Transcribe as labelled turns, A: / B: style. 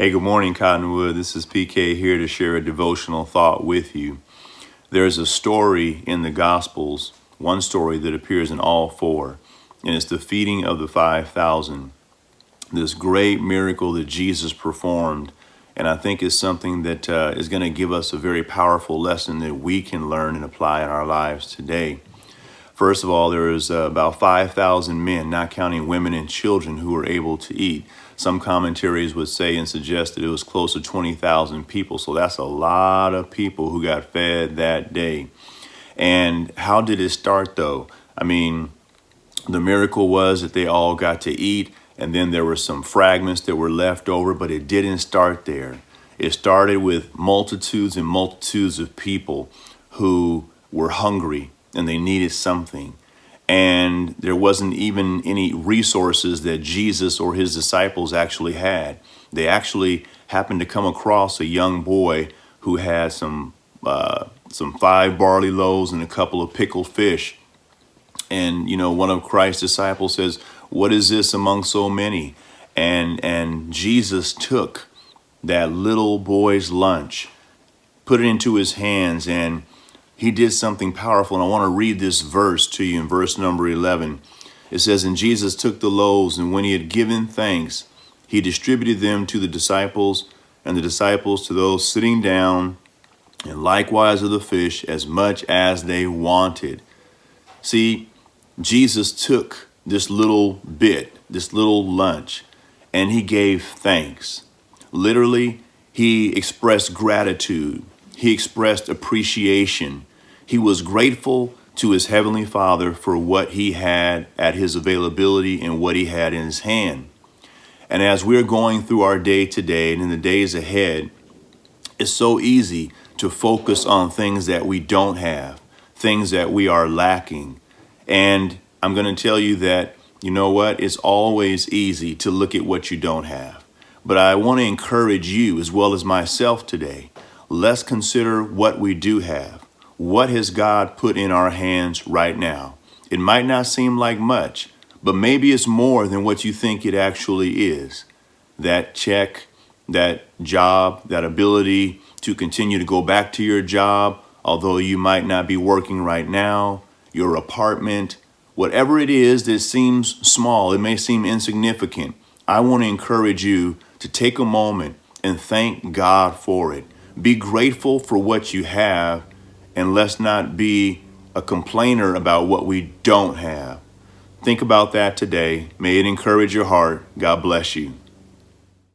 A: Hey, good morning, Cottonwood. This is PK here to share a devotional thought with you. There's a story in the Gospels, one story that appears in all four, and it's the feeding of the 5,000. This great miracle that Jesus performed, and I think is something that is going to give us a very powerful lesson that we can learn and apply in our lives today. First of all, there was about 5,000 men, not counting women and children, who were able to eat. Some commentaries would say and suggest that it was close to 20,000 people. So that's a lot of people who got fed that day. And how did it start, though? I mean, the miracle was that they all got to eat, and then there were some fragments that were left over, but it didn't start there. It started with multitudes and multitudes of people who were hungry and they needed something. And there wasn't even any resources that Jesus or his disciples actually had. They actually happened to come across a young boy who had some 5 barley loaves and a couple of pickled fish. And, one of Christ's disciples says, "What is this among so many?" And Jesus took that little boy's lunch, put it into his hands, and he did something powerful. And I want to read this verse to you in verse number 11. It says, "And Jesus took the loaves, and when he had given thanks, he distributed them to the disciples, and the disciples to those sitting down, and likewise of the fish, as much as they wanted." See, Jesus took this little bit, this little lunch, and he gave thanks. Literally, he expressed gratitude. He expressed appreciation. He was grateful to his Heavenly Father for what he had at his availability and what he had in his hand. And as we're going through our day today and in the days ahead, it's so easy to focus on things that we don't have, things that we are lacking. And I'm going to tell you that, you know what? It's always easy to look at what you don't have. But I want to encourage you as well as myself today. Let's consider what we do have. What has God put in our hands right now? It might not seem like much, but maybe it's more than what you think it actually is. That check, that job, that ability to continue to go back to your job, although you might not be working right now, your apartment, whatever it is that seems small, it may seem insignificant. I want to encourage you to take a moment and thank God for it. Be grateful for what you have, and let's not be a complainer about what we don't have. Think about that today. May it encourage your heart. God bless you.